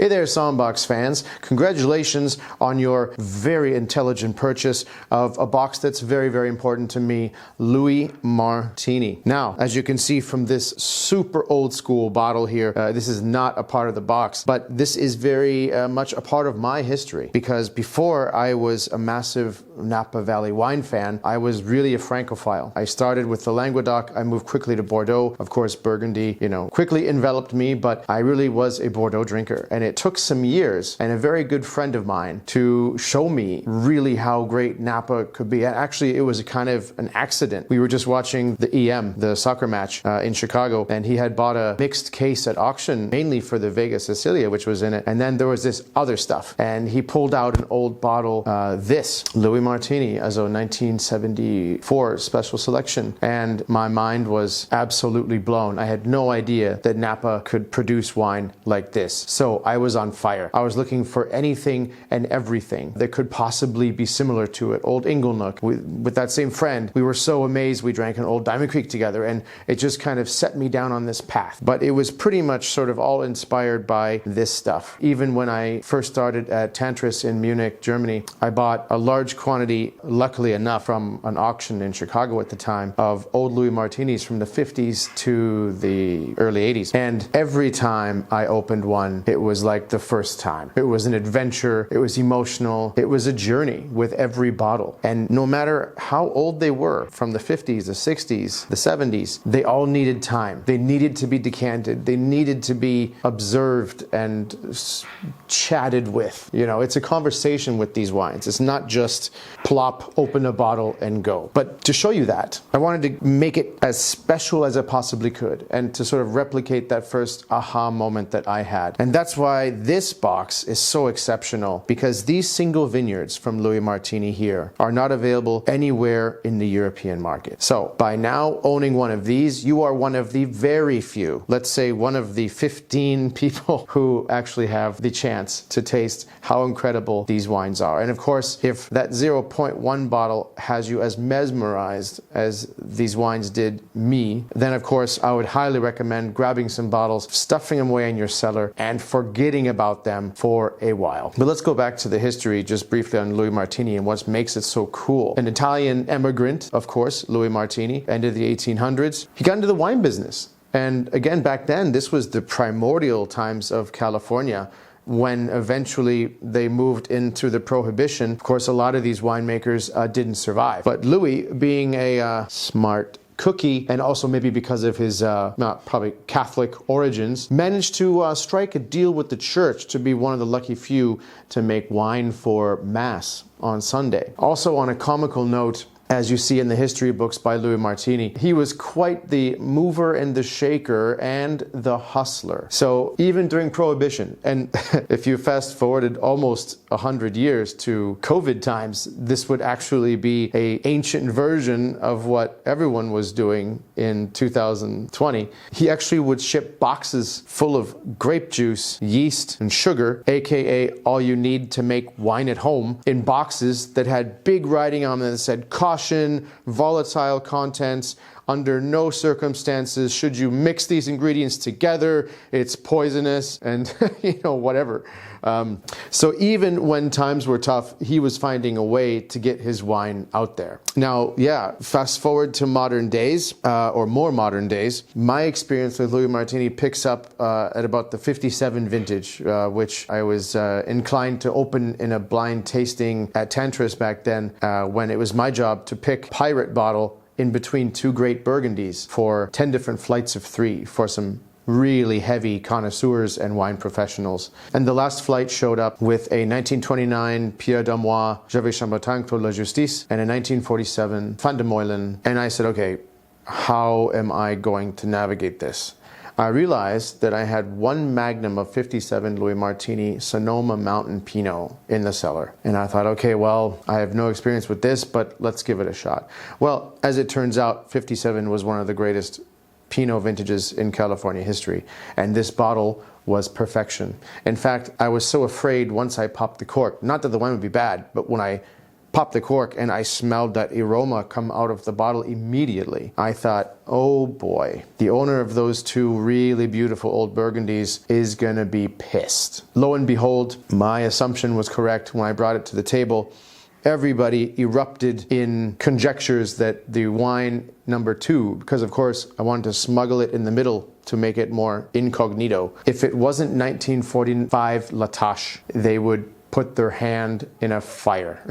Hey there, SommBox fans. Congratulations on your very intelligent purchase of a box that's very, very important to me, Louis Martini. Now, as you can see from this super old school bottle here, this is not a part of the box, but this is very much a part of my history, because before I was a massive Napa Valley wine fan, I was really a Francophile. I started with the Languedoc, I moved quickly to Bordeaux. Of course, Burgundy, quickly enveloped me, but I really was a Bordeaux drinker. And it took some years and a very good friend of mine to show me really how great Napa could be. And actually, it was a kind of an accident. We were just watching the EM, the soccer match in Chicago, and he had bought a mixed case at auction, mainly for the Vega Sicilia, which was in it. And then there was this other stuff. And he pulled out an old bottle, this Louis Martini as a 1974 special selection. And my mind was absolutely blown. I had no idea that Napa could produce wine like this. So I was on fire. I was looking for anything and everything that could possibly be similar to it. Old Inglenook, with that same friend, we were so amazed. We drank an old Diamond Creek together, and it just kind of set me down on this path. But it was pretty much sort of all inspired by this stuff. Even when I first started at Tantris in Munich, Germany, I bought a large quantity, luckily enough, from an auction in Chicago at the time, of old Louis Martinis from the 50s to the early 80s. And every time I opened one, it was like the first time. It was an adventure, it was emotional, it was a journey with every bottle. And no matter how old they were, from the 50s, the 60s, the 70s, they all needed time. They needed to be decanted, they needed to be observed and chatted with. It's a conversation with these wines. It's not just plop, open a bottle and go. But to show you that, I wanted to make it as special as I possibly could, and to sort of replicate that first aha moment that I had. And that's why this box is so exceptional, because these single vineyards from Louis Martini here are not available anywhere in the European market. So by now owning one of these, you are one of the very few, let's say one of the 15 people who actually have the chance to taste how incredible these wines are. And of course, if that 0.1 bottle has you as mesmerized as these wines did me, then of course I would highly recommend grabbing some bottles, stuffing them away in your cellar, and forgetting about them for a while. But let's go back to the history just briefly on Louis Martini and what makes it so cool. An Italian immigrant, of course, Louis Martini, end of the 1800s. He got into the wine business. And again, back then, this was the primordial times of California, when eventually they moved into the Prohibition. Of course, a lot of these winemakers didn't survive. But Louis, being a smart cookie, and also maybe because of his probably Catholic origins, managed to strike a deal with the church to be one of the lucky few to make wine for Mass on Sunday. Also, on a comical note, as you see in the history books by Louis Martini, he was quite the mover and the shaker and the hustler. So even during Prohibition, and if you fast forwarded almost 100 years to COVID times, this would actually be an ancient version of what everyone was doing in 2020. He actually would ship boxes full of grape juice, yeast, and sugar, aka all you need to make wine at home, in boxes that had big writing on them that said caution, volatile contents, under no circumstances should you mix these ingredients together, it's poisonous, and whatever. So even when times were tough, he was finding a way to get his wine out there. Now, fast forward to modern days, or more modern days, my experience with Louis Martini picks up at about the 57 vintage, which I was inclined to open in a blind tasting at Tantris back then, when it was my job to pick pirate bottle in between two great Burgundies for 10 different flights of 3 for some really heavy connoisseurs and wine professionals. And the last flight showed up with a 1929 Pierre d'Amois J'avais Chambertin pour la Justice and a 1947 Fan de Moylan. And I said, okay, how am I going to navigate this? I realized that I had one Magnum of 57 Louis Martini Sonoma Mountain Pinot in the cellar. And I thought, okay, well, I have no experience with this, but let's give it a shot. Well, as it turns out, 57 was one of the greatest Pinot vintages in California history. And this bottle was perfection. In fact, I was so afraid once I popped the cork, not that the wine would be bad, but when I popped the cork and I smelled that aroma come out of the bottle immediately, I thought, oh boy, the owner of those two really beautiful old Burgundies is gonna be pissed. Lo and behold, my assumption was correct when I brought it to the table. Everybody erupted in conjectures that the wine number 2, because of course I wanted to smuggle it in the middle to make it more incognito. If it wasn't 1945 La Tâche, they would put their hand in a fire.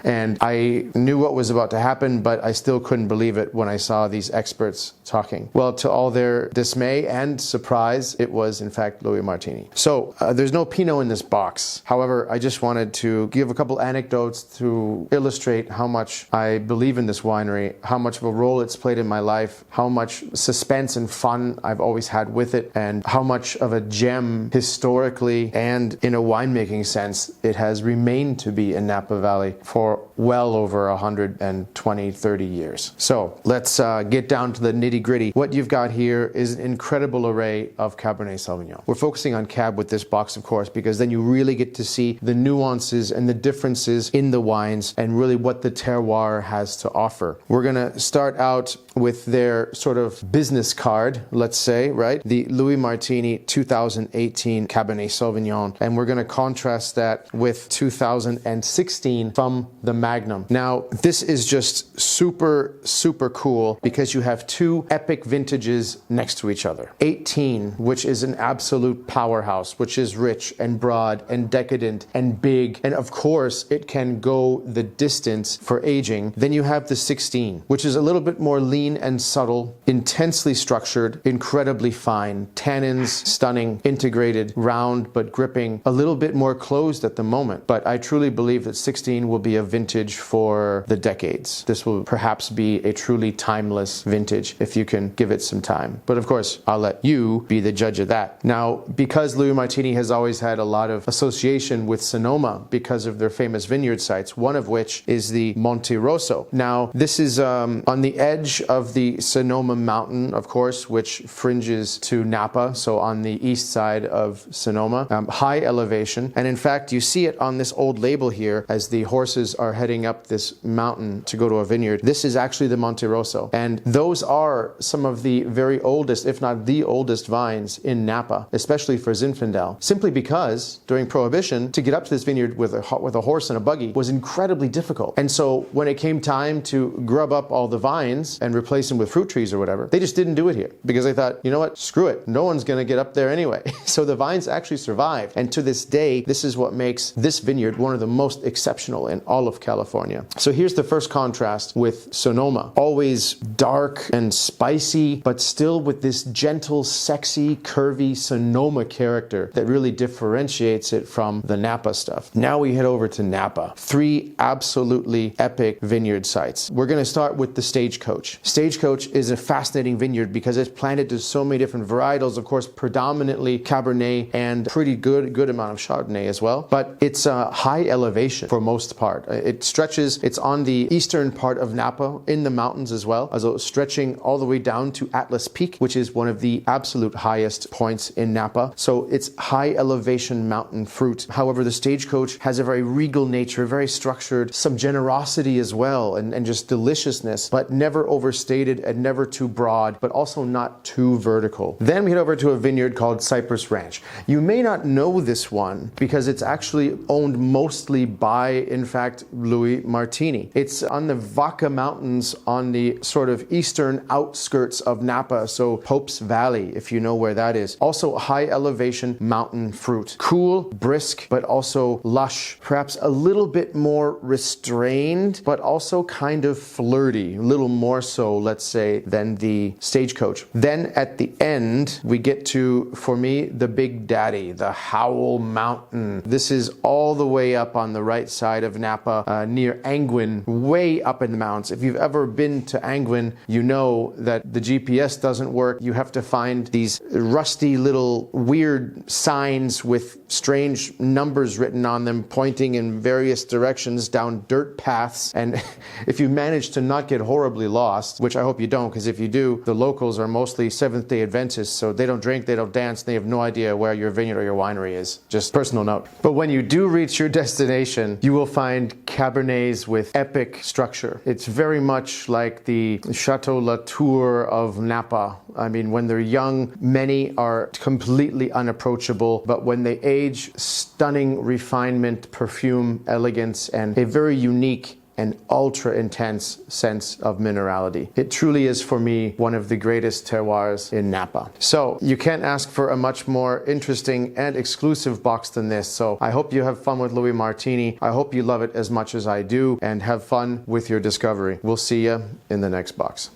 And I knew what was about to happen, but I still couldn't believe it when I saw these experts talking. Well, to all their dismay and surprise, it was in fact Louis Martini. So there's no Pinot in this box. However, I just wanted to give a couple anecdotes to illustrate how much I believe in this winery, how much of a role it's played in my life, how much suspense and fun I've always had with it, and how much of a gem historically and in a winemaking sense it has remained to be in Napa Valley for well over 120, 30 years. So let's get down to the nitty gritty. What you've got here is an incredible array of Cabernet Sauvignon. We're focusing on Cab with this box, of course, because then you really get to see the nuances and the differences in the wines and really what the terroir has to offer. We're gonna start out with their sort of business card, let's say, right? The Louis Martini 2018 Cabernet Sauvignon. And we're gonna contrast that with 2016 from the Magnum. Now, this is just super, super cool because you have two epic vintages next to each other. 18, which is an absolute powerhouse, which is rich and broad and decadent and big. And of course, it can go the distance for aging. Then you have the 16, which is a little bit more lean and subtle, intensely structured, incredibly fine, tannins, stunning, integrated, round, but gripping, a little bit more closed at the moment. But I truly believe that 16 will be a vintage for the decades. This will perhaps be a truly timeless vintage if you can give it some time. But of course, I'll let you be the judge of that. Now, because Louis Martini has always had a lot of association with Sonoma because of their famous vineyard sites, one of which is the Monte Rosso. Now, this is on the edge of the Sonoma Mountain, of course, which fringes to Napa, so on the east side of Sonoma, high elevation. And in fact, you see it on this old label here as the horses are heading up this mountain to go to a vineyard. This is actually the Monte Rosso. And those are some of the very oldest, if not the oldest vines in Napa, especially for Zinfandel, simply because during Prohibition, to get up to this vineyard with a horse and a buggy was incredibly difficult. And so when it came time to grub up all the vines and replace them with fruit trees or whatever, they just didn't do it here because they thought, you know what, screw it. No one's going to get up there anyway. So the vines actually survived. And to this day, this is what makes this vineyard one of the most exceptional in all of California. So here's the first contrast with Sonoma. Always dark and spicy, but still with this gentle, sexy, curvy Sonoma character that really differentiates it from the Napa stuff. Now we head over to Napa. 3 absolutely epic vineyard sites. We're going to start with the Stagecoach. Stagecoach is a fascinating vineyard because it's planted to so many different varietals, of course, predominantly Cabernet and pretty good amount of Chardonnay as well. But it's a high elevation for most part. It stretches, it's on the eastern part of Napa in the mountains as well, as stretching all the way down to Atlas Peak, which is one of the absolute highest points in Napa. So it's high elevation mountain fruit. However, the Stagecoach has a very regal nature, very structured, some generosity as well, and just deliciousness, but never overstated and never too broad, but also not too vertical. Then we head over to a vineyard called Cypress Ranch. You may not know this one because it's actually owned mostly by, in fact, Louis Martini. It's on the Vaca Mountains on the sort of eastern outskirts of Napa, so Pope's Valley, if you know where that is. Also high elevation mountain fruit. Cool, brisk, but also lush, perhaps a little bit more restrained, but also kind of flirty, a little more so, let's say, than the Stagecoach. Then at the end, we get to, for me, the big daddy, the Howell Mountain. This is all the way up on the right side of Napa, near Angwin, way up in the mountains. If you've ever been to Angwin, you know that the GPS doesn't work. You have to find these rusty little weird signs with strange numbers written on them pointing in various directions down dirt paths. And if you manage to not get horribly lost, which I hope you don't, because if you do, the locals are mostly Seventh-day Adventists, so they don't drink, they don't dance, they have no idea where your vineyard or your winery is. Just personal note. But when you do reach your destination, you will find Cabernets with epic structure. It's very much like the Chateau Latour of Napa. I mean, when they're young, many are completely unapproachable, but when they age, stunning refinement, perfume, elegance, and a very unique and ultra intense sense of minerality. It truly is, for me, one of the greatest terroirs in Napa. So you can't ask for a much more interesting and exclusive box than this. So I hope you have fun with Louis Martini. I hope you love it as much as I do and have fun with your discovery. We'll see you in the next box.